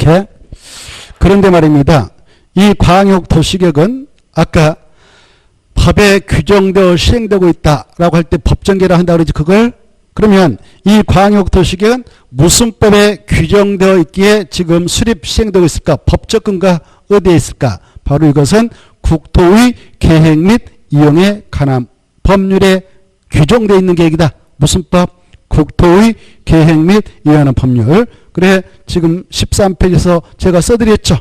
이렇게. 그런데 말입니다. 이 광역도시계획은 아까 법에 규정되어 시행되고 있다라고 할 때 법정계라 한다고 그러지. 그걸 그러면 이 광역도시계획은 무슨 법에 규정되어 있기에 지금 수립 시행되고 있을까? 법적 근거가 어디에 있을까? 바로 이것은 국토의 계획 및 이용에 관한 법률에 규정되어 있는 계획이다. 무슨 법? 국토의 계획 및 이용에 관한 법률. 그래 지금 13페이지에서 제가 써드렸죠.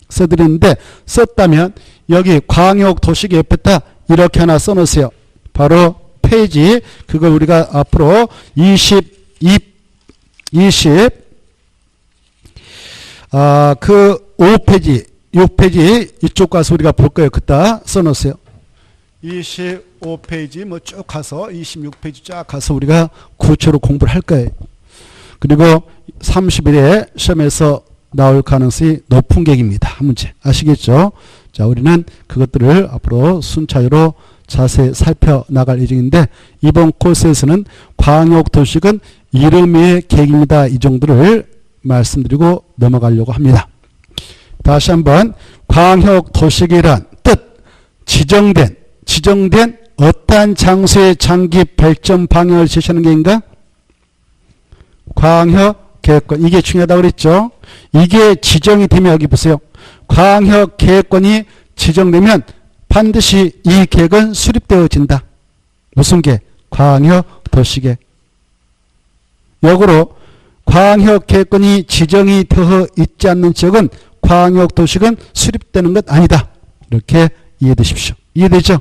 써드렸는데 썼다면 여기 광역도시계획 옆에다 이렇게 하나 써놓으세요. 바로 페이지 그걸 우리가 앞으로 5페이지 6페이지 이쪽 가서 우리가 볼 거예요. 그따 써놓으세요. 25페이지 뭐 쭉 가서 26페이지 쫙 가서 우리가 구체로 공부를 할 거예요. 그리고 30일에 시험에서 나올 가능성이 높은 계획입니다. 한 문제 아시겠죠? 자, 우리는 그것들을 앞으로 순차적으로 자세히 살펴나갈 예정인데 이번 코스에서는 광역도시계획은 이름의 계획입니다. 이 정도를 말씀드리고 넘어가려고 합니다. 다시 한번 광역도시계획이란 뜻 지정된 어떠한 장소의 장기 발전 방향을 제시하는 계획인가? 광역계획권. 이게 중요하다고 그랬죠. 이게 지정이 되면 여기 보세요. 광역계획권이 지정되면 반드시 이 계획은 수립되어진다. 무슨 계획? 광역도시계획. 역으로 광역계획권이 지정이 되어 있지 않는 지역은 광역도시계획은 수립되는 것 아니다. 이렇게 이해되십시오. 이해되죠?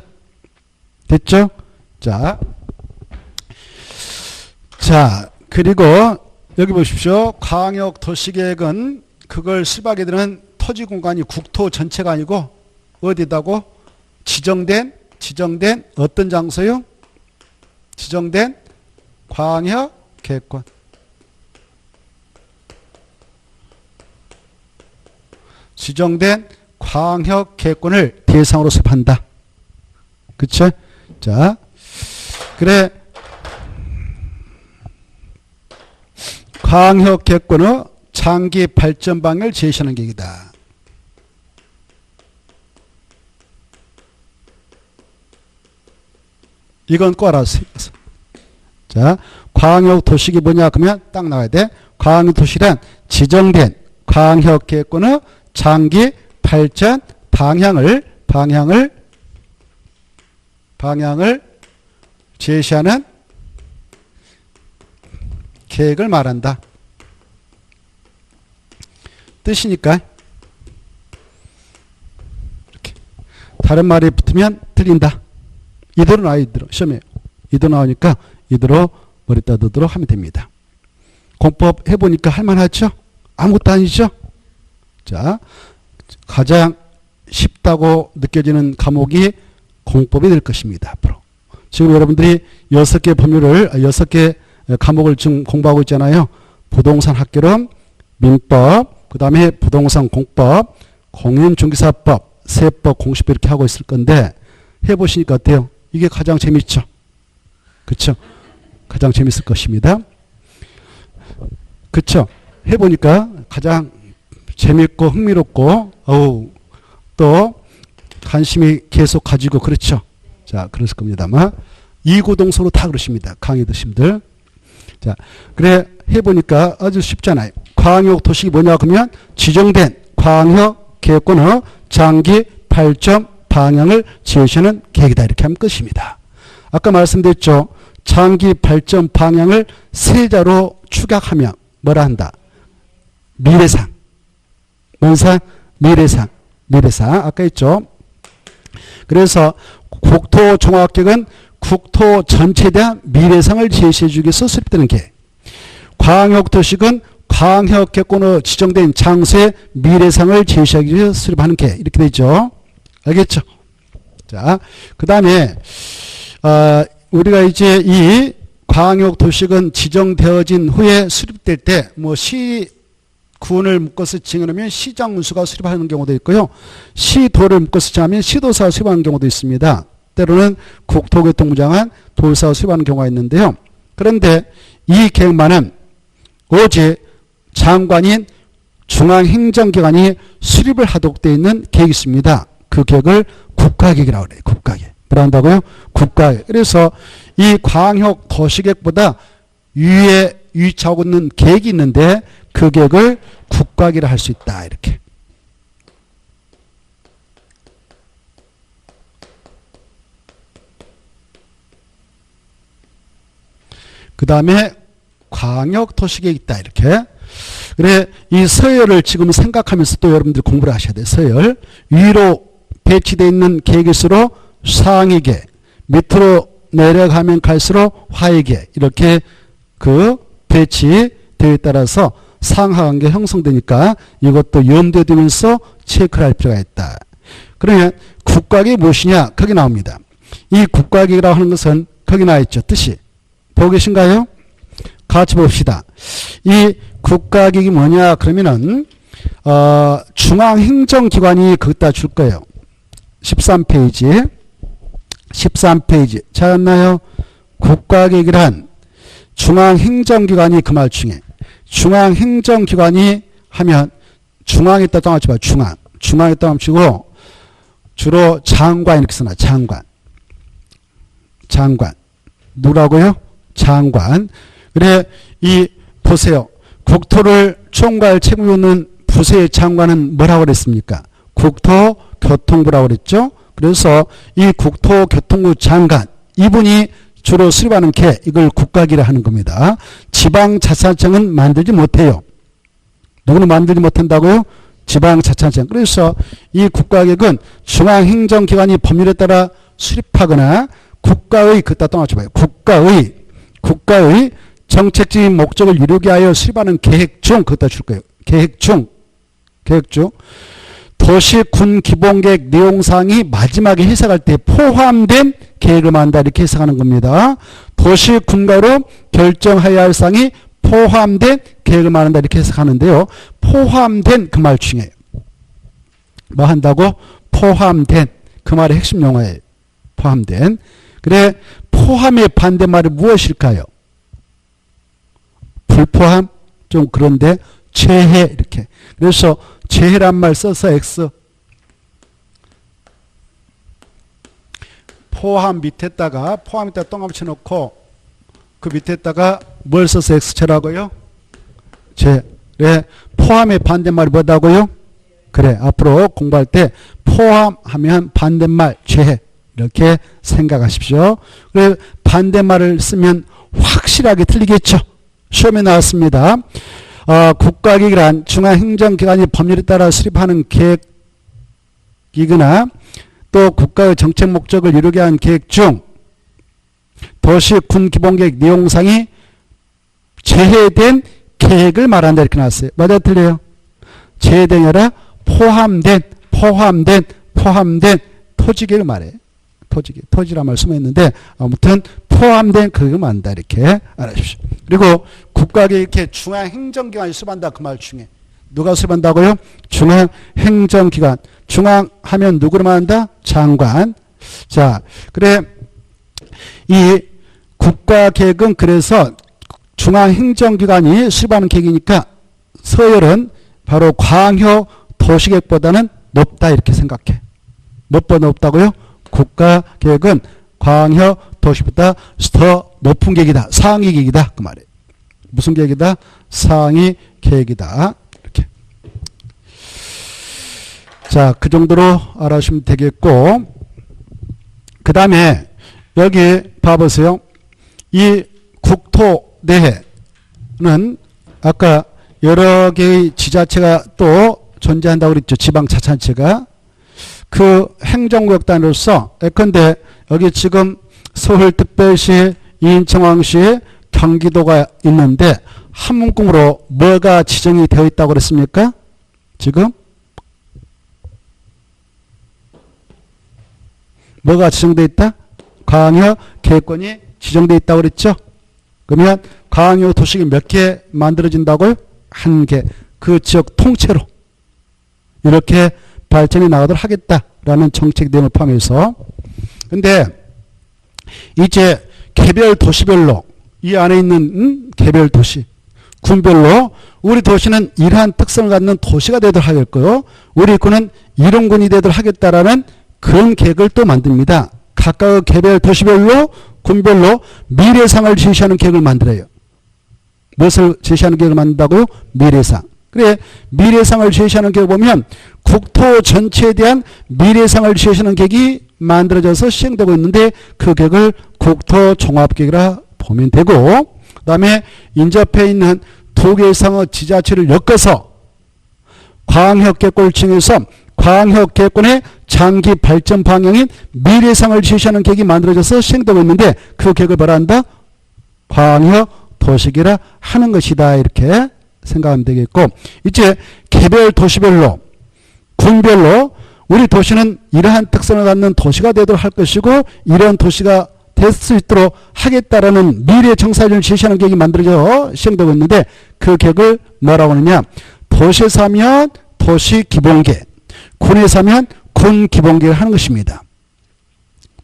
됐죠? 자, 그리고 여기 보십시오. 광역도시계획은 그걸 수립하게 되는 토지 공간이 국토 전체가 아니고 어디다고? 지정된 어떤 장소요? 지정된 광역계획권. 지정된 광역계획권을 대상으로 수립한다. 그쵸? 자, 그래. 광역계획권의 장기 발전 방향을 제시하는 계획이다. 이건 꼭 알아주세요. 자, 광역도시계획이 뭐냐? 그러면 딱 나와야 돼. 광역도시란 지정된 광역계획권의 장기 발전 방향을 제시하는 계획을 말한다. 뜻이니까 이렇게 다른 말이 붙으면 틀린다. 이대로 나와. 이대로 시험에 이대로 나오니까 이대로 머리다 넣도록 하면 됩니다. 공법 해보니까 할만하죠? 아무것도 아니죠? 자, 가장 쉽다고 느껴지는 과목이 공법이 될 것입니다. 앞으로. 지금 여러분들이 6개 법률을 6개 과목을 지금 공부하고 있잖아요. 부동산 학개론, 민법, 그 다음에 부동산 공법, 공인중개사법, 세법, 공시법 이렇게 하고 있을 건데 해보시니까 어때요? 이게 가장 재밌죠? 그쵸? 가장 재밌을 것입니다. 그쵸? 해보니까 가장 재밌고 흥미롭고 또 관심이 계속 가지고 그렇죠? 자, 그랬을 겁니다. 아마 이구동성으로 다 그러십니다. 강의 드심들. 자, 그래 해보니까 아주 쉽잖아요. 광역도시계획이 뭐냐 그러면 지정된 광역계획권의 장기 발전 방향을 제시하는 계획이다. 이렇게 하면 끝입니다. 아까 말씀드렸죠. 장기 발전 방향을 세자로 축약하면 뭐라 한다? 미래상. 뭔상? 미래상. 아까 했죠. 그래서 국토종합계획은 국토 전체에 대한 미래상을 제시해 주기 위해서 수립되는 계획. 광역도시계획은 광역계획권으로 지정된 장소의 미래상을 제시하기 위해서 수립하는 계획. 이렇게 되죠. 알겠죠? 자, 그 다음에 우리가 이제 이 광역도시계획은 지정되어진 후에 수립될 때 뭐 시군을 묶어서 지정하면 시장군수가 수립하는 경우도 있고요. 시도를 묶어서 정하면 시도사가 수립하는 경우도 있습니다. 때로는 국토교통부 장관, 도사가 수립하는 경우가 있는데요. 그런데 이 계획만은 오직 장관인 중앙행정기관이 수립을 하도록 되어 있는 계획이 있습니다. 그 계획을 국가계획이라고 그래요. 국가계획. 뭐라 한다고요? 국가계획. 그래서 이 광역 도시계획보다 위에 위치하고 있는 계획이 있는데 그 계획을 국가계획이라 할 수 있다. 이렇게. 그 다음에 광역도시계획이 있다. 이렇게. 그래, 이 서열을 지금 생각하면서 또 여러분들 공부를 하셔야 돼요. 서열. 위로 배치되어 있는 계획일수록 상위계, 밑으로 내려가면 갈수록 하위계, 이렇게 그 배치되어 따라서 상하관계 형성되니까 이것도 염두에 두면서 체크를 할 필요가 있다. 그러면 국가계획이 무엇이냐? 거기 나옵니다. 이 국가계획이라고 하는 것은 거기 나와 있죠. 뜻이. 보고 계신가요? 같이 봅시다. 이 국가계획이 뭐냐? 그러면은, 중앙행정기관이 거기다 줄 거예요. 13페이지. 13페이지. 찾았나요? 국가계획이란 중앙행정기관이 그 말 중에. 중앙행정기관이 하면 중앙에다 또 맞춰봐. 중앙. 중앙에다 맞추고 주로 장관 이렇게 써놔. 장관. 장관. 누구라고요? 장관. 그래, 보세요. 국토를 총괄 책임을 있는 부서의 장관은 뭐라고 그랬습니까? 국토교통부라고 그랬죠? 그래서 이 국토교통부 장관, 이분이 주로 수립하는 이걸 국가계획이라 하는 겁니다. 지방자치단체는 만들지 못해요. 누구는 만들지 못한다고요? 지방자치단체. 그래서 이 국가계획은 중앙행정기관이 법률에 따라 수립하거나 국가의, 그따 또 맞춰봐요. 국가의 정책적인 목적을 이루기 위하여 수립하는 계획 중, 그것다 줄 거예요. 계획 중. 도시군 기본계획 내용사항이 마지막에 해석할 때 포함된 계획을 만든다. 이렇게 해석하는 겁니다. 도시군가로 결정해야 할 사항이 포함된 계획을 말한다. 이렇게 해석하는데요. 포함된 그 말 중에 뭐 한다고? 포함된. 그 말의 핵심 용어예요. 포함된. 그래, 포함의 반대말이 무엇일까요? 불포함? 좀 그런데 제해 이렇게. 그래서 제해란 말 써서 X. 포함 밑에다가 포함에다가 동그라미 쳐놓고 그 밑에다가 뭘 써서 X체라고요? 제. 그래, 포함의 반대말이 뭐다고요? 그래, 앞으로 공부할 때 포함하면 반대말 제해. 이렇게 생각하십시오. 그래, 반대말을 쓰면 확실하게 틀리겠죠. 시험에 나왔습니다. 국가계획이란 중앙행정기관이 법률에 따라 수립하는 계획이거나 또 국가의 정책 목적을 이루기 위한 계획 중 도시군 기본계획 내용상이 제해된 계획을 말한다. 이렇게 나왔어요. 맞아, 틀려요? 제해된 게 아니라 포함된 토지계획을 말해. 토지란 말 쓰면있는데 아무튼 포함된 그걸 말한다. 이렇게 알아주십시오. 그리고 국가계획 이렇게 중앙행정기관이 수립한다. 그 말 중에 누가 수립한다고요? 중앙행정기관. 중앙하면 누구를 말한다? 장관. 자, 그래, 이 국가계획은 그래서 중앙행정기관이 수립하는 계획이니까 서열은 바로 광역 도시계획보다는 높다. 이렇게 생각해. 무엇보다 높다고요? 국가계획은 광역 도시보다 더 높은 계획이다. 상위 계획이다. 그 말이에요. 무슨 계획이다? 상위 계획이다. 이렇게. 자, 그 정도로 알아주시면 되겠고, 그 다음에 여기 봐보세요. 이 국토 내에는 아까 여러 개의 지자체가 또 존재한다고 그랬죠. 지방자치단체가. 그 행정구역단으로서 예컨대 여기 지금 서울특별시, 인천광시, 경기도가 있는데 한 문구로 뭐가 지정이 되어 있다고 그랬습니까? 지금? 뭐가 지정되어 있다? 광역계획권이 지정되어 있다고 그랬죠? 그러면 광역도시계획 몇 개 만들어진다고요? 한 개. 그 지역 통째로 이렇게 발전이 나가도록 하겠다라는 정책 내용을 포함해서. 근데 이제 개별 도시별로 이 안에 있는 개별 도시 군별로 우리 도시는 이러한 특성을 갖는 도시가 되도록 하겠고요. 우리 군은 이런 군이 되도록 하겠다라는 그런 계획을 또 만듭니다. 각각 개별 도시별로 군별로 미래상을 제시하는 계획을 만들어요. 무엇을 제시하는 계획을 만든다고요? 미래상. 그래, 미래상을 제시하는 계획을 보면 국토 전체에 대한 미래상을 제시하는 계획이 만들어져서 시행되고 있는데 그 계획을 국토종합계획이라 보면 되고, 그 다음에 인접해 있는 두 개의 상의 지자체를 엮어서 광역계획권을 광역계획권의 장기 발전 방향인 미래상을 제시하는 계획이 만들어져서 시행되고 있는데 그 계획을 뭐라 한다? 광역도시계획이라 하는 것이다. 이렇게 생각하면 되겠고, 이제 개별 도시별로 군별로 우리 도시는 이러한 특성을 갖는 도시가 되도록 할 것이고 이러한 도시가 될 수 있도록 하겠다라는 미래 정사를 제시하는 계획이 만들어져 시행되고 있는데 그 계획을 뭐라고 하느냐? 도시에서 하면 도시기본계획, 군에서 하면 군기본계획을 하는 것입니다.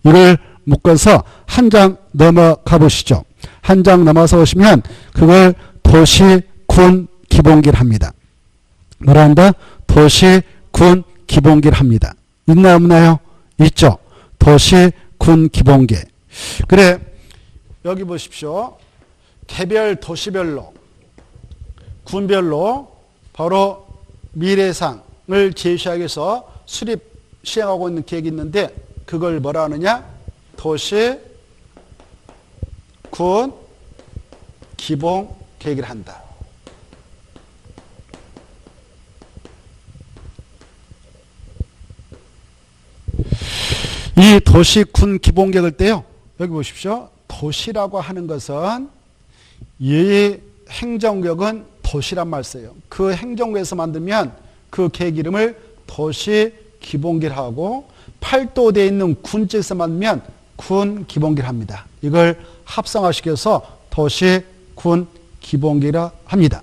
이걸 묶어서 한 장 넘어가 보시죠. 한 장 넘어서 오시면 그걸 도시군기본계획을 합니다. 뭐라 한다? 도시군기본계획을 합니다. 있나요 없나요? 있죠. 도시군기본계획. 그래, 여기 보십시오. 개별 도시별로 군별로 바로 미래상을 제시하기 위해서 수립 시행하고 있는 계획이 있는데 그걸 뭐라 하느냐? 도시 군 기본 계획을 한다. 이 도시 군 기본 계획을 때요. 여기 보십시오. 도시라고 하는 것은 이 행정구역은 도시란 말 써요. 그 행정구역에서 만들면 그 계획 이름을 도시 기본계획을 하고 팔도되어 있는 군 쪽에서 만들면 군 기본계획을 합니다. 이걸 합성화시켜서 도시 군 기본계획이라 합니다.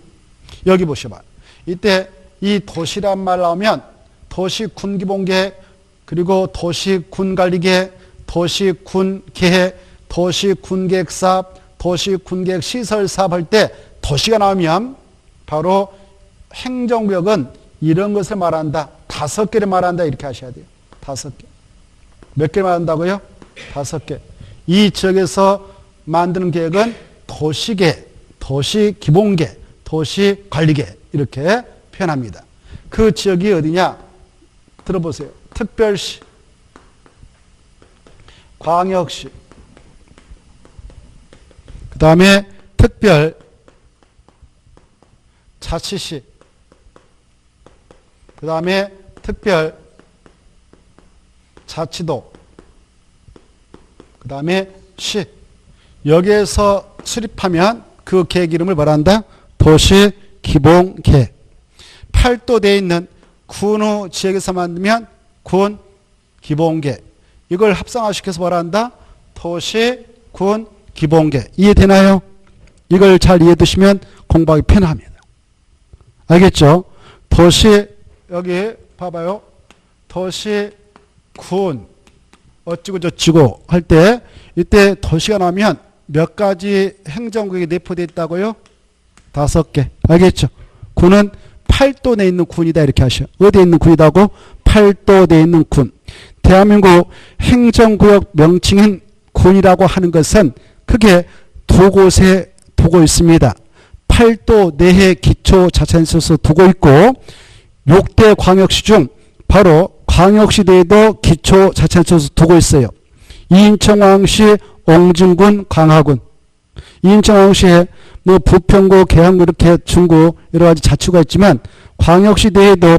여기 보셔봐. 이때 이 도시란 말 나오면 도시 군 기본계획 그리고 도시 군 관리계획, 도시 군 계획, 도시 군 계획사업, 도시 군 계획 시설 사업 할 때 도시가 나오면 바로 행정구역은 이런 것을 말한다. 5개를 말한다. 이렇게 하셔야 돼요. 5개. 몇 개를 말한다고요? 5개. 이 지역에서 만드는 계획은 도시계획, 도시기본계획, 도시관리계획 이렇게 표현합니다. 그 지역이 어디냐? 들어보세요. 특별시, 광역시, 그 다음에 특별 자치시, 그 다음에 특별 자치도, 그 다음에 시. 여기에서 수립하면 그 계획 이름을 뭐라 한다? 도시기본계획. 팔도되어 있는 군의 지역에서 만들면 군기본계획. 이걸 합성화시켜서 뭐라 한다? 도시군기본계획. 이해되나요? 이걸 잘 이해해 두시면 공부하기 편합니다. 알겠죠? 도시, 여기 봐봐요. 도시군 어찌고 저찌고 할 때 이때 도시가 나오면 몇 가지 행정구역이 내포되어 있다고요? 5개. 알겠죠? 군은 팔도 내에 있는 군이다 이렇게 하셔. 어디에 있는 군이다고? 팔도 내에 있는 군. 대한민국 행정구역 명칭인 군이라고 하는 것은 크게 두 곳에 두고 있습니다. 팔도 내에 기초자치단체에서 두고 있고 6대 광역시 중 바로 광역시 내에도 기초자치단체에서 두고 있어요. 인천광역시, 옹진군, 강화군. 인천광역시에 뭐 부평구, 계양구 이렇게 중구 여러 가지 자치구가 있지만 광역시 내에도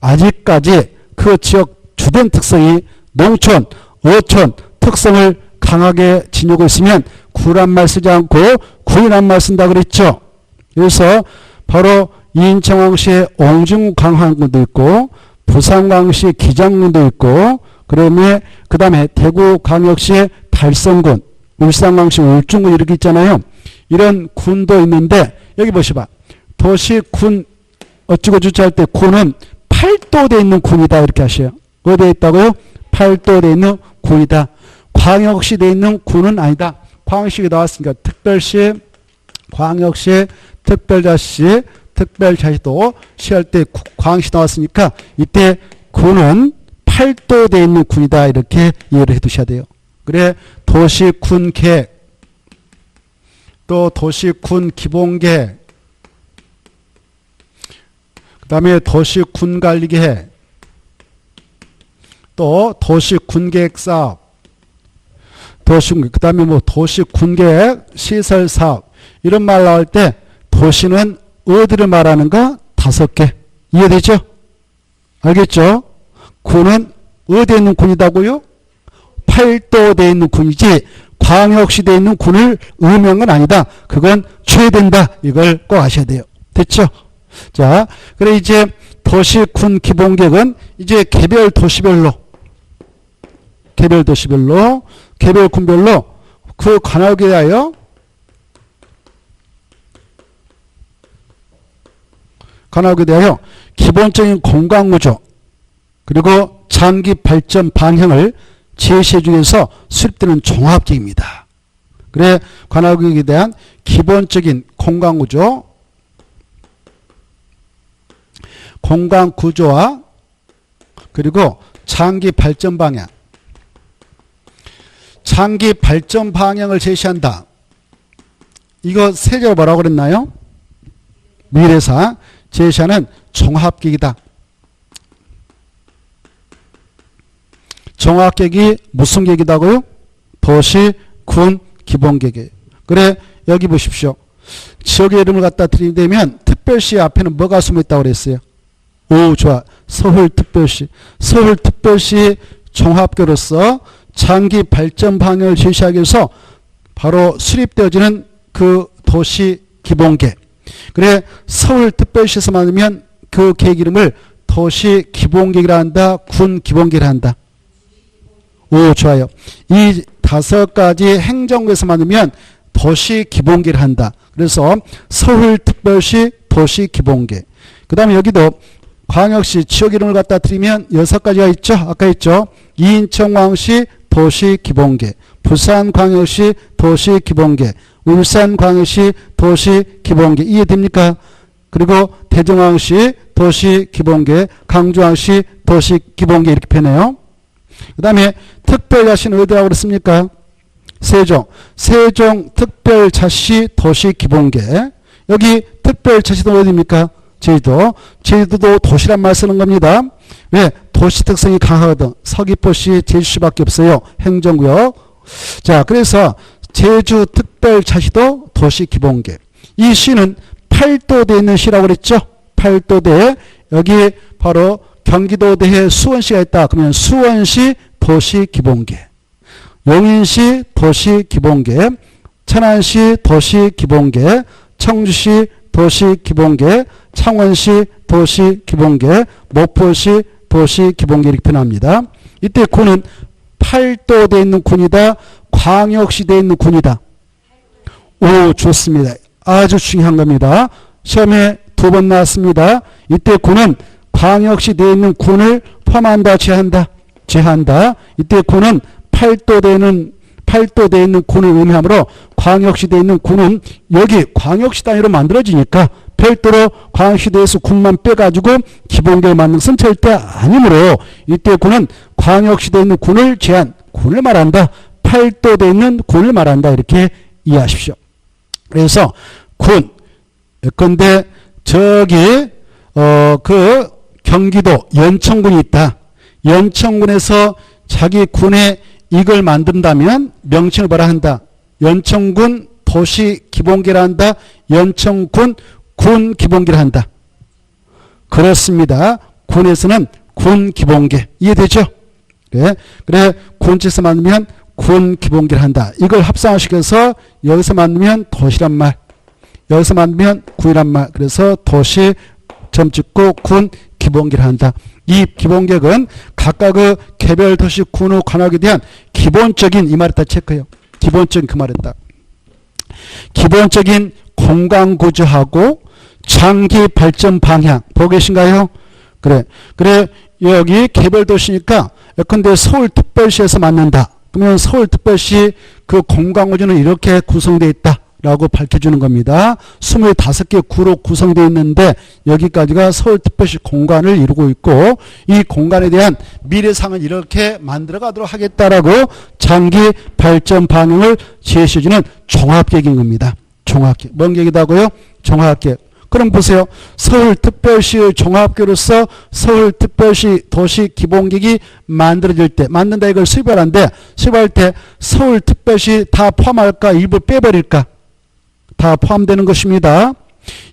아직까지 그 지역 주된 특성이 농촌, 어촌 특성을 강하게 지니고 있으면 구란 말 쓰지 않고 군이란 말 쓴다 그랬죠. 그래서 바로 인천광역시에 옹진군, 강화군도 있고 부산광역시 기장군도 있고 그 다음에 대구광역시에 달성군, 울산광역시 울중군 이렇게 있잖아요. 이런 군도 있는데 여기 보시봐. 도시군 어찌고 저찌 할 때 군은 팔도되어 있는 군이다 이렇게 하셔요. 어디에 있다고요? 팔도되어 있는 군이다. 광역시 되어 있는 군은 아니다. 광역시가 나왔으니까 특별시, 광역시, 특별자시, 특별자시도 시할 때 광시 나왔으니까 이때 군은 팔도되어 있는 군이다. 이렇게 이해를 해 두셔야 돼요. 그래 도시 군 계획, 또 도시 군 기본 계획, 그 다음에 도시 군 관리 계획, 또 도시 군 계획 사업, 그 다음에 뭐 도시 군 계획 시설 사업, 이런 말 나올 때 도시는 어디를 말하는가? 5개. 이해되죠? 알겠죠? 군은 어디에 있는 군이다고요? 팔도되어 있는 군이지 광역시대에 있는 군을 의미한 건 아니다. 그건 취해된다. 이걸 꼭 아셔야 돼요. 됐죠? 자, 그래 이제 도시 군 기본계획은 이제 개별 도시별로 개별 군별로 그 관할에 대하여 기본적인 공간구조 그리고 장기 발전 방향을 제시해 주기 위해서 수립되는 종합계획입니다. 그래 관할구역에 대한 기본적인 공간구조, 공간구조와 그리고 장기 발전 방향, 장기 발전 방향을 제시한다. 이거 세제가 뭐라고 그랬나요? 미래사 제시하는 종합계획이다. 종합계획이 무슨 계획이다고요? 도시, 군, 기본계획. 그래 여기 보십시오. 지역의 이름을 갖다 드리면 특별시 앞에는 뭐가 숨어있다고 그랬어요? 오 좋아. 서울특별시. 서울특별시 종합계획으로서 장기 발전 방향을 제시하기 위해서 바로 수립되어지는 그 도시 기본계획. 그래 서울특별시에서 만들면 그 계획 이름을 도시 기본계획이라 한다. 군 기본계획이라 한다. 오 좋아요. 이 5가지 행정구에서 만들면 도시 기본계획을 한다. 그래서 서울특별시 도시 기본계획. 그 다음에 여기도 광역시 지역 이름을 갖다 드리면 6가지가 있죠. 아까 있죠. 인천광역시 도시 기본계획, 부산광역시 도시 기본계획, 울산광역시 도시 기본계획. 이해됩니까? 그리고 대전광역시 도시 기본계획, 강주광역시 도시 기본계획 이렇게 표현해요. 그 다음에 특별자치는 어디라고 그랬습니까? 세종. 세종 특별자치 도시 기본계획. 여기 특별자치도 어디입니까? 제주도. 제주도도 도시란 말 쓰는 겁니다. 왜? 도시 특성이 강하거든. 서귀포시, 제주시밖에 없어요. 행정구역. 자, 그래서 제주 특별자치도 도시 기본계획. 이 시는 팔도대에 있는 시라고 그랬죠? 팔도대에 여기 바로 경기도대에 수원시가 있다. 그러면 수원시 도시 기본계획, 용인시 도시 기본계획, 천안시 도시 기본계획, 청주시 도시 기본계획, 창원시 도시 기본계획, 목포시 도시 기본계획 이렇게 표현합니다. 이때 군은 팔도대에 있는 군이다. 광역시대에 있는 군이다. 오 좋습니다. 아주 중요한 겁니다. 시험에 2번 나왔습니다. 이때 군은 광역시대에 있는 군을 포함한다. 제한다. 이때 군은 팔도대에 있는 군을 의미하므로 광역시대에 있는 군은 여기 광역시 단위로 만들어지니까 별도로 광역시대에서 군만 빼가지고 기본계획 만든 것은 절대 아니므로 이때 군은 광역시대에 있는 군을 군을 말한다. 팔도대에 있는 군을 말한다. 이렇게 이해하십시오. 그래서 군 예컨대 저기 그 경기도 연천군이 있다. 연천군에서 자기 군에 이걸 만든다면 명칭을 뭐라 한다? 연천군 도시 기본계획이라 한다. 연천군 군 기본계획이라 한다. 그렇습니다. 군에서는 군 기본계획. 이해되죠? 그래 군지에서 만들면 군 기본계획을 한다. 이걸 합성화시켜서 여기서 만들면 도시란 말, 여기서 만들면 군이란 말. 그래서 도시 점 찍고 군 기본계획을 한다. 이 기본계획은 각각의 개별 도시 군의 관할에 대한 기본적인 이 말했다 체크해요. 기본적인 그 말했다. 기본적인 공간구조하고 장기 발전 방향 보고 계신가요? 그래 여기 개별 도시니까 예컨대 서울특별시에서 만든다. 그러면 서울특별시 그 공간구조는 이렇게 구성되어 있다. 라고 밝혀주는 겁니다. 25개 구로 구성되어 있는데 여기까지가 서울특별시 공간을 이루고 있고 이 공간에 대한 미래상을 이렇게 만들어 가도록 하겠다라고 장기 발전 방향을 제시해주는 종합계획인 겁니다. 종합계획. 뭔 계획이다고요? 종합계획. 그럼 보세요. 서울특별시의 종합계획으로서 서울특별시 도시기본계획이 만들어질 때 만든다 이걸 수립하는데 수립할 때 서울특별시 다 포함할까 일부 빼버릴까? 다 포함되는 것입니다.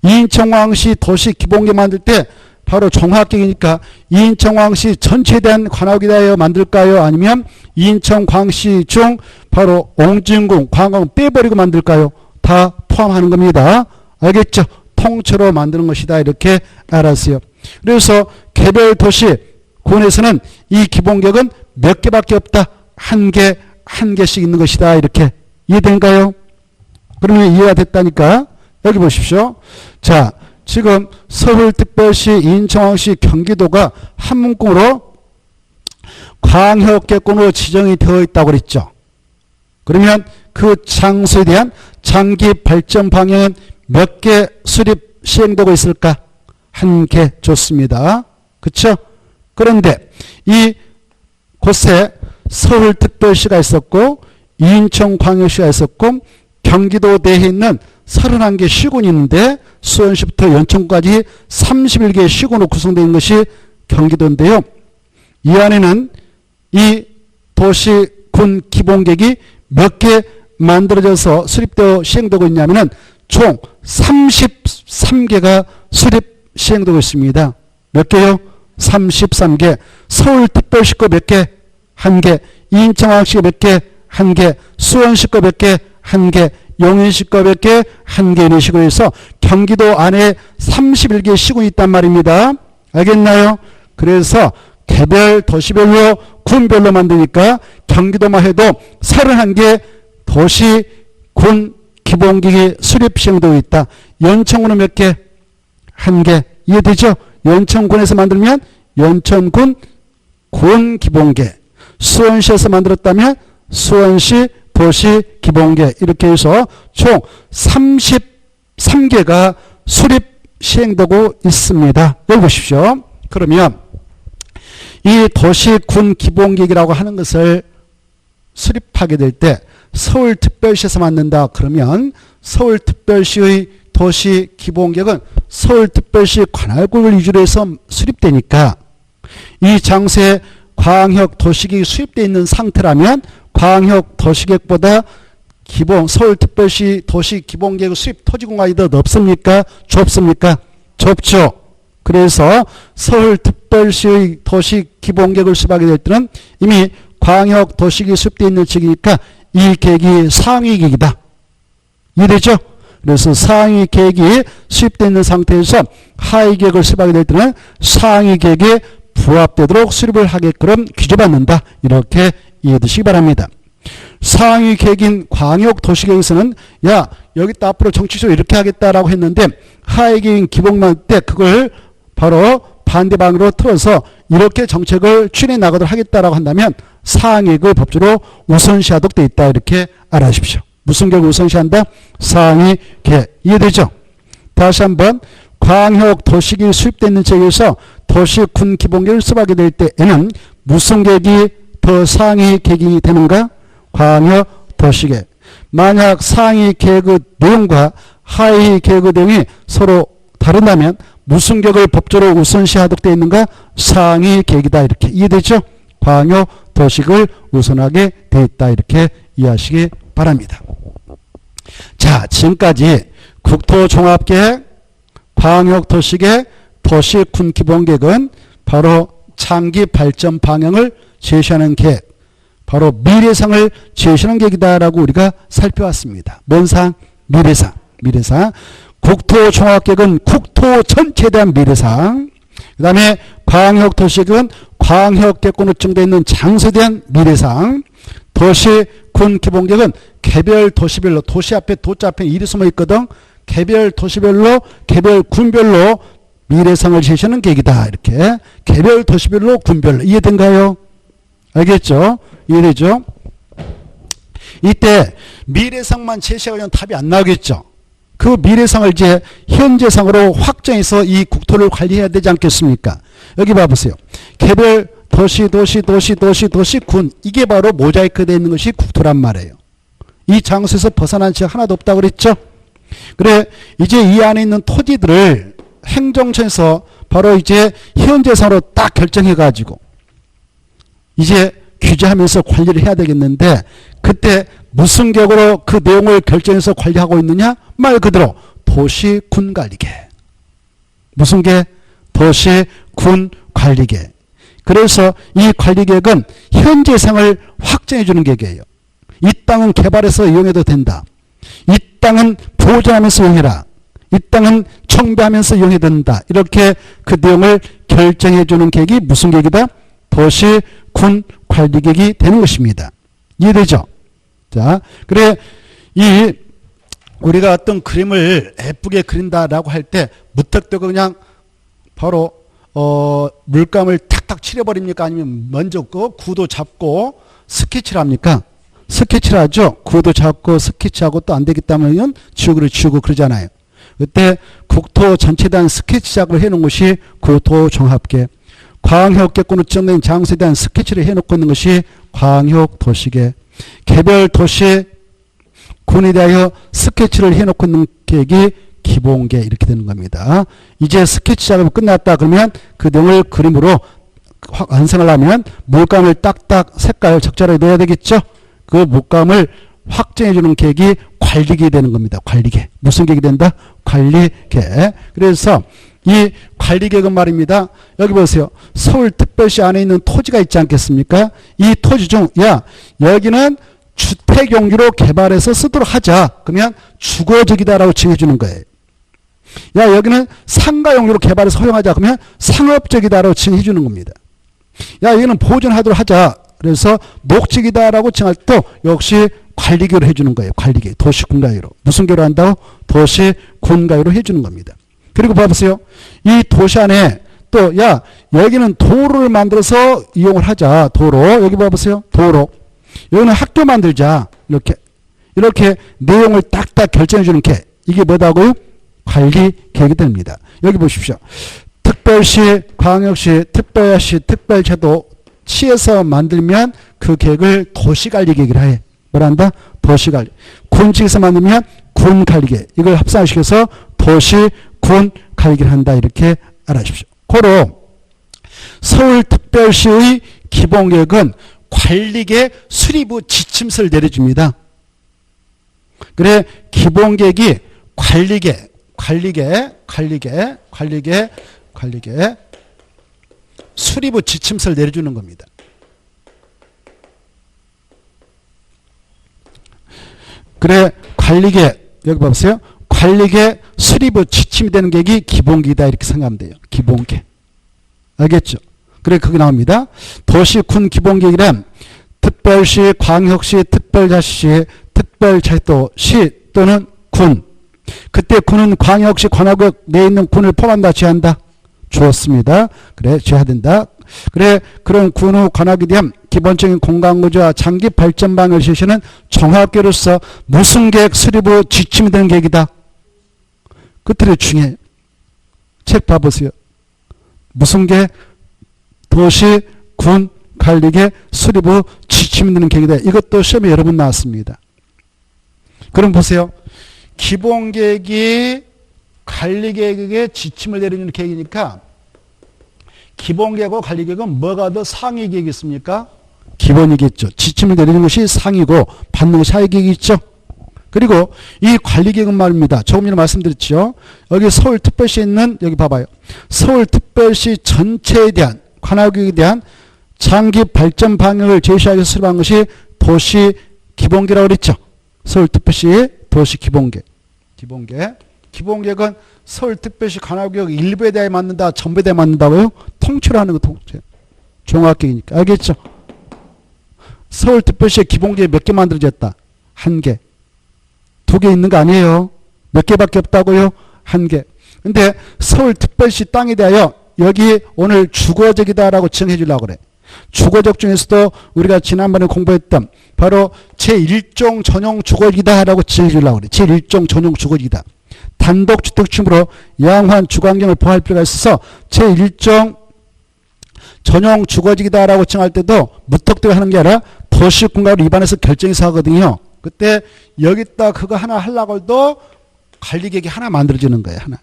인천광시 도시기본계획 만들 때 바로 종합계획이니까 인천광시 전체에 대한 관할구에 대하여 만들까요? 아니면 인천광시 중 바로 옹진군, 광화군 빼버리고 만들까요? 다 포함하는 겁니다. 알겠죠? 통째로 만드는 것이다. 이렇게 알았어요. 그래서 개별 도시 군에서는 이 기본계획은 몇 개밖에 없다. 한 개씩 있는 것이다. 이렇게 이해된가요? 그러면 이해가 됐다니까. 여기 보십시오. 자, 지금 서울특별시, 인천광시, 경기도가 한 문구로 광역계획군으로 지정이 되어 있다고 그랬죠. 그러면 그 장소에 대한 장기 발전 방향은 몇 개 수립 시행되고 있을까? 한 개. 좋습니다. 그렇죠? 그런데 이 곳에 서울특별시가 있었고 인천광역시가 있었고 경기도 내에 있는 31개 시군이 있는데 수원시부터 연천까지 31개 시군으로 구성되어 있는 것이 경기도인데요. 이 안에는 이 도시군 기본계획이 몇 개 만들어져서 수립되어 시행되고 있냐면은 총 33개가 수립 시행되고 있습니다. 몇 개요? 33개. 서울특별시 거 몇 개? 한 개. 인천광역시 몇 개? 한 개. 수원시 거 몇 개? 한 개. 용인시 거 몇 개? 한 개. 이런 식으로 해서 경기도 안에 31개 시군이 있단 말입니다. 알겠나요? 그래서 개별 도시별로 군별로 만드니까 경기도만 해도 31개 도시 군 기본계획이 수립 시행되고 있다. 연천군은 몇 개? 한 개. 이해되죠? 연천군에서 만들면 연천군 군 기본계획. 수원시에서 만들었다면 수원시 도시 기본계획. 이렇게 해서 총 33개가 수립 시행되고 있습니다. 여기 보십시오. 그러면 이 도시 군 기본계획이라고 하는 것을 수립하게 될 때 서울특별시에서 만든다. 그러면 서울특별시의 도시기본계획은 서울특별시 관할구를 위주로 해서 수립되니까 이 장소에 광역도시계획이 수립되어 있는 상태라면 광역도시계획보다 서울특별시 도시기본계획 수립 토지공간이 더 넓습니까? 좁습니까? 좁죠. 그래서 서울특별시의 도시기본계획을 수립하게 될 때는 이미 광역도시계획이 수립되어 있는 지역이니까 이 계획이 상위 계획이다. 이해되죠? 그래서 상위 계획이 수립되어 있는 상태에서 하위 계획을 수립하게 될 때는 상위 계획에 부합되도록 수립을 하게끔 규제받는다. 이렇게 이해해 두시기 바랍니다. 상위 계획인 광역도시계획에서는 야 여기다 앞으로 정치적으로 이렇게 하겠다라고 했는데 하위 계획인 기본만 때 그걸 바로 반대 방향으로 틀어서 이렇게 정책을 추진해 나가도록 하겠다라고 한다면 상위계획을 법적으로 우선시하도록 되어 있다. 이렇게 알아주십시오. 무슨 계획을 우선시한다? 상위계획. 이해되죠? 다시 한번 광역도시계획이 수립되어 있는 지역에서 도시군 기본계획을 수립하게 될 때에는 무슨 계획이 더 상위 계획이 되는가? 광역도시계획. 만약 상위 계획의 내용과 하위 계획의 내용이 서로 다른다면 무슨 계획을 법적으로 우선시하도록 되어 있는가? 상위 계획이다. 이렇게 이해되죠? 광역도시계획을 우선하게 되어 있다. 이렇게 이해하시기 바랍니다. 자, 지금까지 국토종합계획, 광역도시계획, 도시군기본계획은 바로 장기 발전 방향을 제시하는 계획, 바로 미래상을 제시하는 계획이다라고 우리가 살펴왔습니다. 뭔 상? 미래상. 미래상. 국토종합계획은 국토 전체에 대한 미래상. 그 다음에 광역도시계획은 광역계획권으로 지정되어 있는 장소에 대한 미래상. 도시군기본계획은 개별 도시별로, 도시 앞에 도자 앞에 일이 숨어 있거든. 개별 도시별로, 개별 군별로 미래상을 제시하는 계획이다. 이렇게 개별 도시별로 군별로. 이해된가요? 알겠죠? 이해되죠? 이때 미래상만 제시하면 답이 안 나오겠죠. 그 미래상을 이제 현재상으로 확정해서 이 국토를 관리해야 되지 않겠습니까? 여기 봐보세요. 개별 도시, 군. 이게 바로 모자이크 되어 있는 것이 국토란 말이에요. 이 장소에서 벗어난 지역 하나도 없다고 그랬죠? 그래, 이제 이 안에 있는 토지들을 행정처에서 바로 이제 현재상으로 딱 결정해가지고 이제 규제하면서 관리를 해야 되겠는데 그때 무슨 격으로 그 내용을 결정해서 관리하고 있느냐? 말 그대로 도시군관리계. 무슨 계? 도시군관리계. 그래서 이 관리계획은 현재상을 확정해 주는 계획이에요. 이 땅은 개발해서 이용해도 된다. 이 땅은 보존하면서 이용해라. 이 땅은 청배하면서 이용해야 된다. 이렇게 그 내용을 결정해 주는 계획이 무슨 계획이다? 도시군관리계획이 되는 것입니다. 이해되죠? 자, 그래 우리가 어떤 그림을 예쁘게 그린다라고 할 때 무턱대고 그냥 바로 물감을 탁탁 칠해버립니까? 아니면 먼저 그 구도 잡고 스케치를 합니까? 스케치를 하죠. 구도 잡고 스케치하고 또 안 되겠다면 지우고 그러잖아요. 그때 국토 전체에 대한 스케치 작업을 해놓은 것이 국토종합계. 광역계권으로 지정된 장소에 대한 스케치를 해놓고 있는 것이 광역도시계. 개별 도시 군에 대하여 스케치를 해놓고 있는 계획이 기본계. 이렇게 되는 겁니다. 이제 스케치 작업이 끝났다 그러면 그 내용을 그림으로 완성을 하면 물감을 딱딱 색깔 적절하게 넣어야 되겠죠. 그 물감을 확정해 주는 계획이 관리계 되는 겁니다. 관리계. 무슨 계획이 된다? 관리계. 그래서 이 관리계획은 말입니다. 여기 보세요. 서울특별시 안에 있는 토지가 있지 않겠습니까? 이 토지 중 여기는 주택용지로 개발해서 쓰도록 하자. 그러면 주거적이다라고 칭해 주는 거예요. 여기는 상가용지로 개발해서 허용하자. 그러면 상업적이다라고 칭해 주는 겁니다. 여기는 보존하도록 하자. 그래서 녹지이다라고 칭할 때 역시 관리계로 해주는 거예요. 관리계. 도시군가요로. 무슨 계로 한다고? 도시군가요로 해주는 겁니다. 그리고 봐보세요. 이 도시 안에 또 여기는 도로를 만들어서 이용을 하자. 도로. 여기 봐보세요. 도로. 여기는 학교 만들자. 이렇게 내용을 딱딱 결정해 주는 게 이게 뭐다고요? 관리계획이 됩니다. 여기 보십시오. 특별시, 광역시, 특별시, 특별제도 시에서 만들면 그 계획을 도시관리계획이라 해. 뭐란다? 도시관리. 군측에서 만들면 군관리계획. 이걸 합산시켜서 도시군관리계획을 한다. 이렇게 알아주십시오. 고로 서울특별시의 기본계획은 관리계획 수립 후 지침서를 내려줍니다. 그래 기본계획이 관리계획 수립 후 지침서를 내려주는 겁니다. 그래 관리계획 여기 보세요. 관리계획 수립 후 지침이 되는 계획이 기본계획이다 이렇게 생각하면 돼요. 기본계획. 알겠죠? 그래 그게 나옵니다. 도시군 기본계획이란 특별시, 광역시, 특별자치시, 특별자치도시 또는 군. 그때 군은 광역시 관할구역 내에 있는 군을 포함한다 제한다. 주었습니다. 그래 제한된다. 그래 그런 군 후 관할에 대한 기본적인 공간구조와 장기 발전 방향을 제시하는 종합계획으로서 무슨 계획 수립 후 지침이 되는 계획이다. 그들이 중요해요. 책 봐보세요. 무슨 계획? 도시, 군, 관리계획 수립 후 지침이 되는 계획이다. 이것도 시험에 여러 번 나왔습니다. 그럼 보세요. 기본계획이 관리계획에 지침을 내리는 계획이니까 기본계획과 관리계획은 뭐가 더 상위 계획이 있습니까? 기본이겠죠. 지침을 내리는 것이 상위고 받는 것이 하위 계획이 있죠. 그리고 이 관리계획은 말입니다. 조금 전에 말씀드렸죠. 여기 서울특별시에 있는 여기 봐봐요. 서울특별시 전체에 대한 관할구역에 대한 장기 발전 방향을 제시하기 위해서 수립한 것이 도시기본계획이라고 그랬죠. 서울특별시의 도시기본계획. 기본계획은 서울특별시 관할구역 일부에 대해 맞는다, 전부에 대해 맞는다고요? 통째로 하는 거 통째. 종합계획이니까. 알겠죠? 서울특별시의 기본계획 몇 개 만들어졌다? 1개. 2개 있는 거 아니에요. 몇 개밖에 없다고요? 1개. 근데 서울특별시 땅에 대하여 여기 오늘 주거적이다라고 지정해 주려고 그래. 주거적 중에서도 우리가 지난번에 공부했던 바로 제1종 전용 주거지다라고 지어주려고 그래. 제1종 전용 주거지다. 단독주택층으로 양호한 주거환경을 보호할 필요가 있어서 제1종 전용 주거지다라고 칭할 때도 무턱대고 하는 게 아니라 도시군가로 입안해서 결정해서 하거든요. 그때 여기다 그거 하나 하려고 해도 관리계획이 하나 만들어지는 거예요. 하나.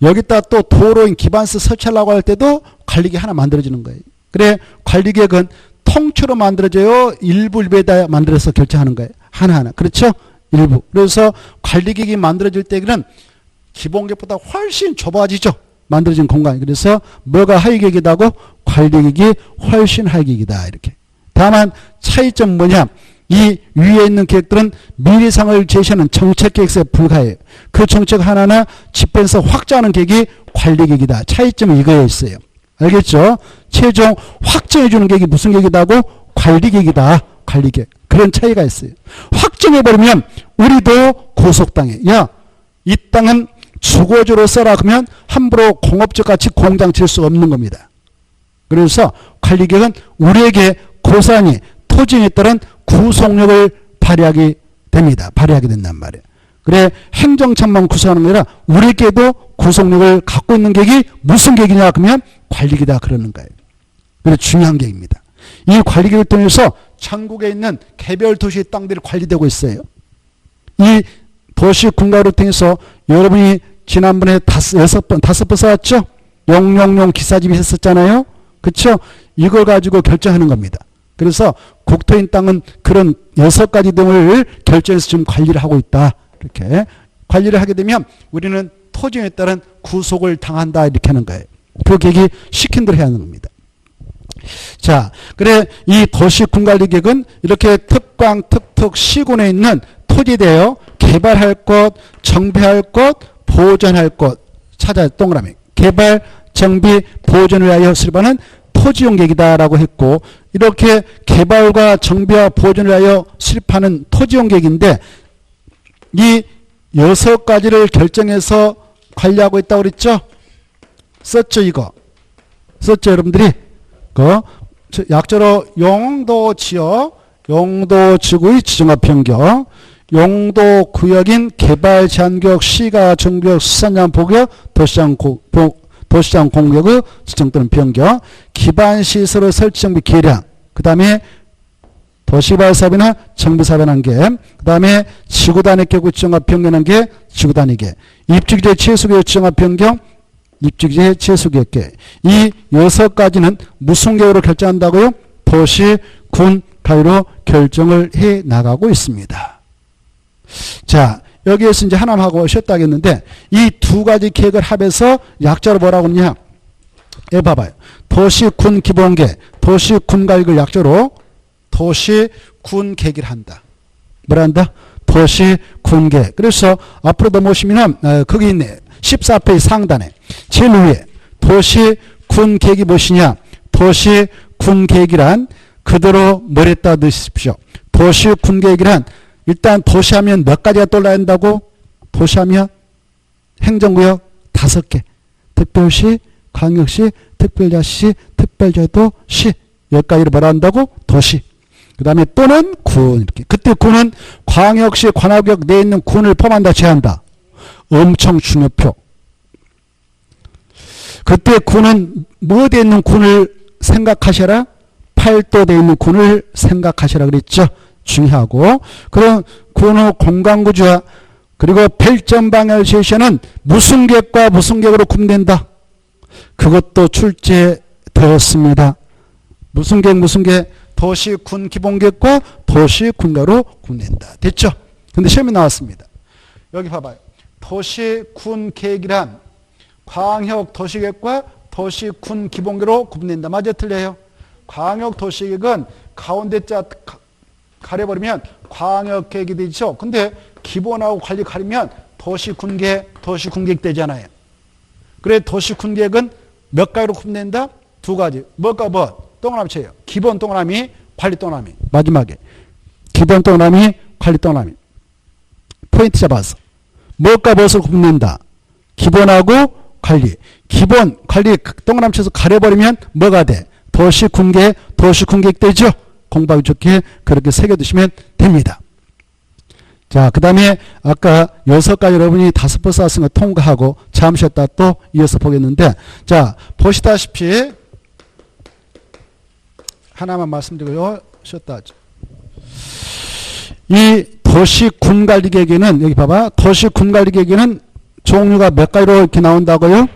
여기다 또 도로인 기반서 설치하려고 할 때도 관리계획이 하나 만들어지는 거예요. 그래 관리계획은 통째로 만들어져요. 일부에다 만들어서 결정하는 거예요. 하나하나. 그렇죠? 일부. 그래서 관리계획이 만들어질 때는 기본계획보다 훨씬 좁아지죠. 만들어진 공간이. 그래서 뭐가 하위계획이다고? 관리계획이 훨씬 하위계획이다. 이렇게. 다만 차이점 뭐냐? 이 위에 있는 계획들은 미래상을 제시하는 정책계획서에 불과해요. 그 정책 하나하나 집행해서 확장하는 계획이 관리계획이다. 차이점이 이거에 있어요. 알겠죠? 최종 확정해주는 계획이 무슨 계획이다고? 관리계획이다. 관리계획. 그런 차이가 있어요. 확정해버리면 우리도 고속당해. 야, 이 땅은 주거지로 써라. 그러면 함부로 공업적 같이 공장 질 수 없는 겁니다. 그래서 관리계획은 우리에게 고스란히 토지에 따른 구속력을 발휘하게 됩니다. 발휘하게 된단 말이에요. 그래 행정처만 구성하는 게 아니라 우리에게도 구속력을 갖고 있는 계획이 무슨 계획이냐 그러면 관리계획이다 그러는 거예요. 그래 중요한 계획입니다. 이 관리계획을 통해서 전국에 있는 개별 도시의 땅들이 관리되고 있어요. 이 도시 군가를 통해서 여러분이 지난번에 다섯 번 써왔죠? 용용용 기사집이 했었잖아요. 그렇죠? 이걸 가지고 결정하는 겁니다. 그래서 국토인 땅은 그런 6가지 등을 결정해서 지금 관리를 하고 있다. 이렇게 관리를 하게 되면 우리는 토지에 따른 구속을 당한다. 이렇게 하는 거예요. 그 계획이 시킨 대로 해야 하는 겁니다. 자, 그래 이 도시군관리계획은 이렇게 특광, 특특, 시군에 있는 토지에 대하여 개발할 것, 정비할 것, 보존할 것 찾아 동그라미. 개발, 정비, 보존을 위하여 수립하는 토지용 계획이다라고 했고 이렇게 개발과 정비와 보존을 위하여 수립하는 토지용 계획인데 이 6가지를 결정해서 관리하고 있다고 그랬죠? 썼죠 이거? 썼죠 여러분들이? 그 약자로 용도지역, 용도지구의 지정화 변경, 용도구역인 개발제한구역, 시가정구역, 수산양포구역, 도시장 공격의 지정 또는 변경, 기반시설의 설치 정비 계량, 그 다음에 도시개발사업이나 정비사업의 한계, 그 다음에 지구단위 계획 지정화 변경한 게 지구단위 계획, 입주기재 최소계획 지정화 변경, 입주기재 최소계획 계획. 이 6가지는 무슨 계획으로 결정한다고요? 도시, 군, 가위로 결정을 해 나가고 있습니다. 자, 여기에서 이제 하나만 하고 쉬었다 하겠는데 이 2가지 계획을 합해서 약자로 뭐라고 하느냐? 예, 봐봐요. 도시군 기본계획, 도시군 가획을 약자로 도시군 계획을 한다. 뭐라 한다? 도시군 계획. 그래서 앞으로 넘어오시면 거기 있네. 14페이지 상단에 제일 위에 도시군 계획이 무엇이냐? 도시군 계획이란 그대로 머리에다 넣으십시오. 도시군 계획이란 일단 도시하면 몇 가지가 떠올라야 한다고? 도시하면 행정구역 5개. 특별시, 광역시, 특별자치, 특별제도시. 여기까지를 뭐라 한다고? 도시. 그 다음에 또는 군. 이렇게. 그때 군은 광역시, 관할구역 내에 있는 군을 포함한다, 제한다. 엄청 중요표. 그때 군은 뭐에 있는 군을 생각하셔라? 팔도되어 있는 군을 생각하시라 그랬죠. 중요하고 그런 군의 공간구조와 그리고 별점 방향을 제시하는 무슨 계획과 무슨 계획으로 구분된다. 그것도 출제되었습니다. 무슨 계획 무슨 계획? 도시군 기본계획과 도시군가로 구분된다. 됐죠? 근데 시험에 나왔습니다. 여기 봐봐요. 도시군 계획이란 광역 도시계획과 도시군 기본계획으로 구분된다. 맞아 틀려요? 광역 도시계획은 가운데 자 가려버리면 광역계획이 되죠. 근데 기본하고 관리 가리면 도시군계획, 도시군계획 되잖아요. 그래 도시군계획은 몇 가지로 구분된다? 2가지. 뭐가 뭐? 동그라미 쳐요. 기본 동그라미, 관리 동그라미. 마지막에. 기본 동그라미, 관리 동그라미. 포인트 잡아서. 뭐가 무엇으로 구분된다? 기본하고 관리. 기본, 관리 동그라미 쳐서 가려버리면 뭐가 돼? 도시군계, 도시군계획 되죠. 공부하기 좋게 그렇게 새겨두시면 됩니다. 자, 그 다음에 아까 6가지 여러분이 5번 쌓았은 거 통과하고 잠시 쉬었다 또 이어서 보겠는데, 자, 보시다시피 하나만 말씀드리고요. 쉬었다 하죠. 이 도시군관리계획에는 여기 봐봐. 도시군관리계획에는 종류가 몇 가지로 이렇게 나온다고요?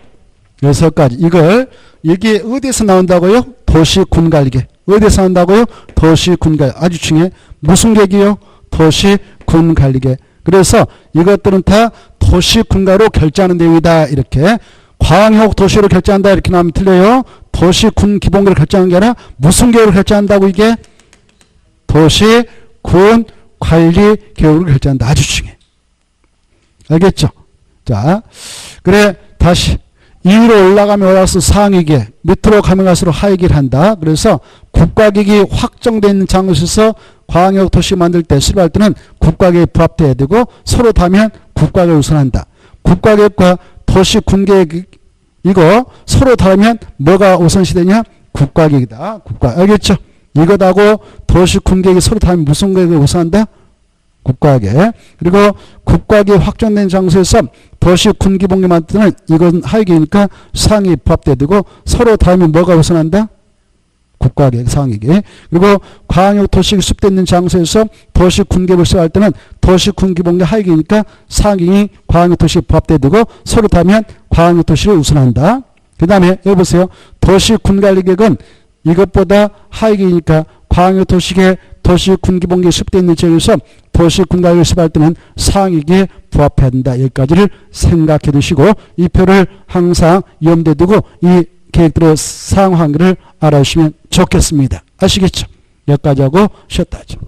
6가지. 이걸 이게 어디에서 나온다고요? 도시군관리계획. 어디에서 나온다고요? 도시군관리. 아주 중요해. 무슨 계획이요? 도시군관리계획. 그래서 이것들은 다 도시군가로 결제하는 내용이다. 이렇게. 광역 도시로 결제한다. 이렇게 나오면 틀려요. 도시군 기본계획을 결제하는 게 아니라 무슨 계획을 결제한다고 이게? 도시군 관리 계획을 결제한다. 아주 중요해. 알겠죠? 자, 그래 다시 위로 올라가면 올라가서 상위계, 밑으로 가면 갈수록 하위계를 한다. 그래서 국가계획이 확정되어 있는 장소에서 광역도시 만들 때 실험할 때는 국가계획 부합돼야 되고 서로 다면 국가계획을 우선한다. 국가계획과 도시군계획 이거 서로 다르면 뭐가 우선시되냐? 국가계획이다. 국가. 알겠죠? 이것하고 도시군계획이 서로 다르면 무슨 계획을 우선한다? 국가계획. 그리고 국가계획 확정된 장소에서 도시군기본계 만들 때는 이건 하위계획이니까 상위 부합돼야 되고 서로 다르면 뭐가 우선한다? 국가계획, 상위계획. 그리고 광역도시 수립되어 있는 장소에서 도시군계획을 시작할 때는 도시군기본계 하위계획이니까 상위 광역도시 부합돼야 되고 서로 다르면 광역도시를 우선한다. 그 다음에 여기 보세요. 도시군관리계획은 이것보다 하위계획이니까 광역도시계 도시군기본계 수립되어 있는 지역에서 도시군관리를 수립할 때는 상위계에 부합해야 된다. 여기까지를 생각해 두시고 이 표를 항상 염두에 두고 이 계획들의 사용 한계를 알아주시면 좋겠습니다. 아시겠죠? 여기까지 하고 쉬었다 하죠.